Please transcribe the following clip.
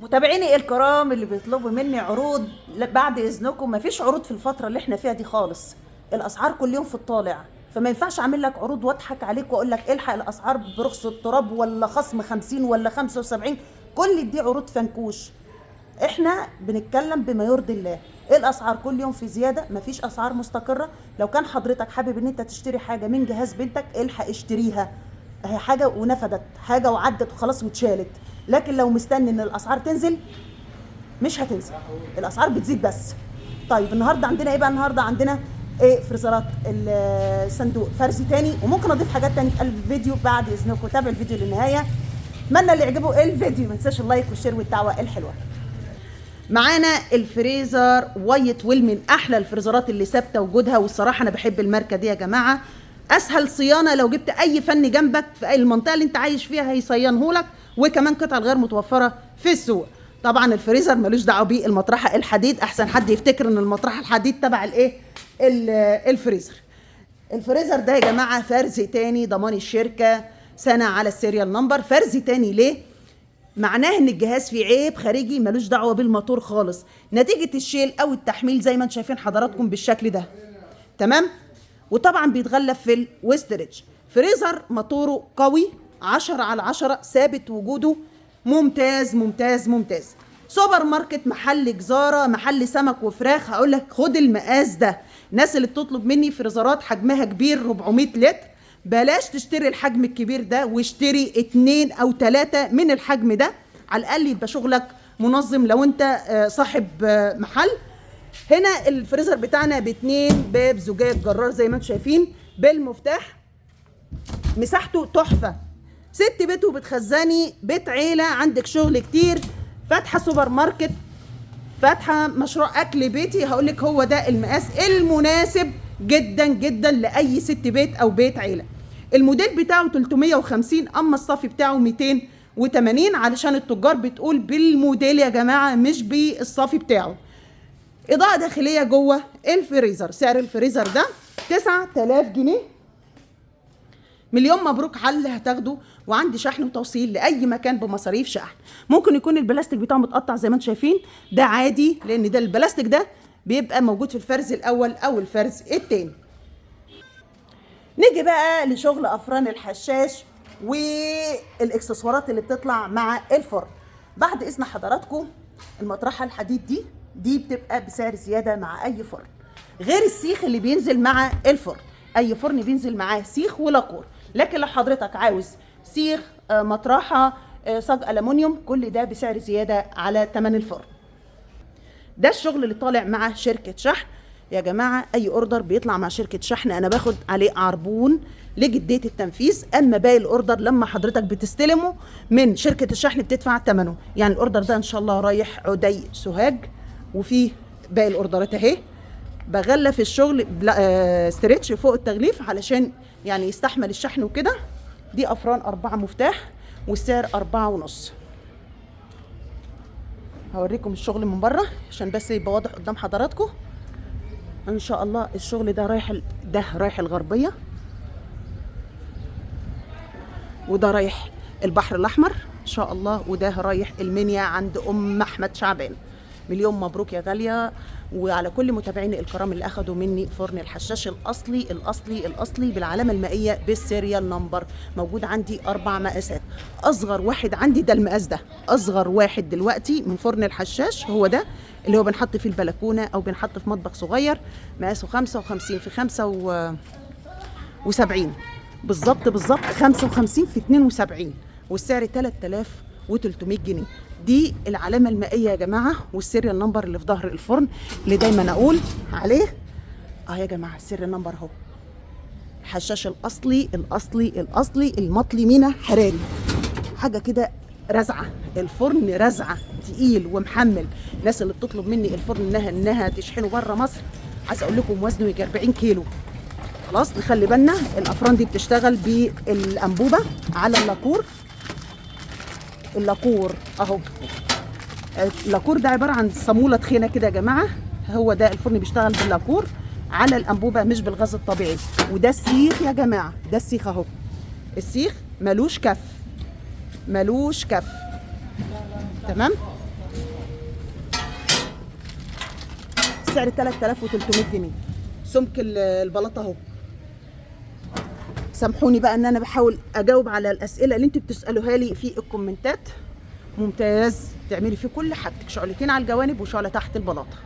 متابعيني الكرام اللي بيطلبوا مني عروض، بعد اذنكم مفيش عروض في الفتره اللي احنا فيها دي خالص. الاسعار كل يوم في الطالع، فما ينفعش اعمل لك عروض واضحك عليك واقول لك الحق الاسعار برخص التراب ولا خصم 50 ولا 75. كل دي عروض فنكوش. احنا بنتكلم بما يرضي الله. الاسعار كل يوم في زياده، مفيش اسعار مستقره. لو كان حضرتك حابب ان انت تشتري حاجه من جهاز بنتك، الحق اشتريها. هي حاجه ونفدت، حاجه وعدت وخلاص واتشالت. لكن لو مستني ان الاسعار تنزل، مش هتنزل، الاسعار بتزيد بس. طيب النهارده عندنا ايه بقى؟ النهارده عندنا ايه؟ فريزرات الصندوق فرزي تاني، وممكن اضيف حاجات تاني في قلب الفيديو. بعد اذنكم تابع الفيديو للنهايه. اتمنى اللي يعجبه الفيديو ما ينساش اللايك والشير والدعوه الحلوه. معانا الفريزر وايت ويل، من احلى الفريزرات اللي ثابته وجودها، والصراحه انا بحب الماركه دي يا جماعه. اسهل صيانه، لو جبت اي فني جنبك في المنطقه اللي انت عايش فيها هيصينهولك، وكمان قطع غير متوفره في السوق. طبعا الفريزر ملوش دعوه بيه المطرحه الحديد، احسن حد يفتكر ان المطرحه الحديد تبع الايه الفريزر. الفريزر ده يا جماعه فرز تاني، ضمان الشركه سنه على السيريال نمبر. فرز تاني ليه؟ معناه ان الجهاز فيه عيب خارجي ملوش دعوه بالموتور خالص، نتيجه الشيل او التحميل زي ما انتم شايفين حضراتكم بالشكل ده. تمام. وطبعا بيتغلف في الويستريج. فريزر موتوره قوي 10/10، ثابت وجوده، ممتاز ممتاز ممتاز. سوبر ماركت، محل جزاره، محل سمك وفراخ، هقول لك خد المقاس ده. الناس اللي بتطلب مني فريزرات حجمها كبير 400 لتر، بلاش تشتري الحجم الكبير ده، واشتري 2 أو 3 من الحجم ده، على الاقل يبقى شغلك منظم لو انت صاحب محل. هنا الفريزر بتاعنا ب2 باب زجاج جرار زي ما انتم شايفين بالمفتاح. مساحته تحفه. ست بيت وبتخزني، بيت عيله، عندك شغل كتير، فاتحه سوبر ماركت، فاتحه مشروع اكل بيتي، هقولك هو ده المقاس المناسب جدا جدا لاي ست بيت او بيت عيله. الموديل بتاعه 350، اما الصافي بتاعه 280، علشان التجار بتقول بالموديل يا جماعه مش بالصافي بتاعه. اضاءه داخليه جوه الفريزر. سعر الفريزر ده 9000 جنيه. مليون مبروك على اللي هتاخده، وعندي شحن وتوصيل لاي مكان بمصاريف شحن. ممكن يكون البلاستيك بتاعه متقطع زي ما انتم شايفين، ده عادي، لان ده البلاستيك ده بيبقى موجود في الفرز الاول او الفرز الثاني. نيجي بقى لشغل افران الحشاش والاكسسوارات اللي بتطلع مع الفرن. بعد اذن حضراتكم، المطرحه الحديد دي بتبقى بسعر زياده مع اي فرن، غير السيخ اللي بينزل مع الفرن. اي فرن بينزل معاه سيخ ولاكور، لكن لو حضرتك عاوز سيخ، مطرحه، صاج الومنيوم، كل ده بسعر زياده على ثمن الفرن. ده الشغل اللي طالع مع شركه شحن يا جماعه. اي اوردر بيطلع مع شركه شحن انا باخد عليه عربون لجديه التنفيذ، اما باقي الاوردر لما حضرتك بتستلمه من شركه الشحن بتدفع ثمنه. يعني الاوردر ده ان شاء الله رايح عدي سوهاج، وفيه باقي الاوردرات اهي. بغلف الشغل ستريتش فوق التغليف علشان يعني يستحمل الشحن وكده. دي افران 4 مفتاح، والسعر 4.5. هوريكم الشغل من بره عشان بس يبقى واضح قدام حضراتكم. ان شاء الله الشغل ده رايح الغربيه، وده رايح البحر الاحمر ان شاء الله، وده رايح المنيا عند ام احمد شعبان. مليون مبروك يا غاليه، وعلى كل متابعيني الكرام اللي اخدوا مني فرن الحشاش الاصلي الاصلي الاصلي بالعلامه المائيه بالسيريال نمبر. موجود عندي 4 مقاسات. اصغر واحد عندي ده المقاس ده، اصغر واحد دلوقتي من فرن الحشاش هو ده، اللي هو بنحط فيه البلكونه او بنحط في مطبخ صغير. مقاسه 55 في 75 بالظبط، 55 في 72، والسعر 3300 جنيه. دي العلامه المائيه يا جماعه، والسيريال نمبر اللي في ظهر الفرن اللي دايما اقول عليه. يا جماعه السيريال نمبر اهو. الحشاش الاصلي الاصلي الاصلي المطلي مينا حراري، حاجه كده رزعه. الفرن رزعه، تقيل ومحمل. الناس اللي بتطلب مني الفرن انها تشحنه بره مصر، عايز اقول لكم وزنه يجي 40 كيلو. خلاص نخلي بالنا. الافران دي بتشتغل بالانبوبه على اللاكور. اللاكور اهو. اللاكور ده عباره عن صاموله تخينه كده يا جماعه. هو ده الفرن بيشتغل باللاكور على الانبوبه مش بالغاز الطبيعي. وده السيخ يا جماعه، ده السيخ اهو. السيخ ملوش كف، ملوش كف. تمام. بسعر 3300 جنيه. سمك البلاطه اهو. سامحوني بقى ان انا بحاول اجاوب على الاسئله اللي انتوا بتسالوها لي في الكومنتات. ممتاز، تعملي فيه كل حاجتك، شعلتين على الجوانب وشعله تحت البلاطه.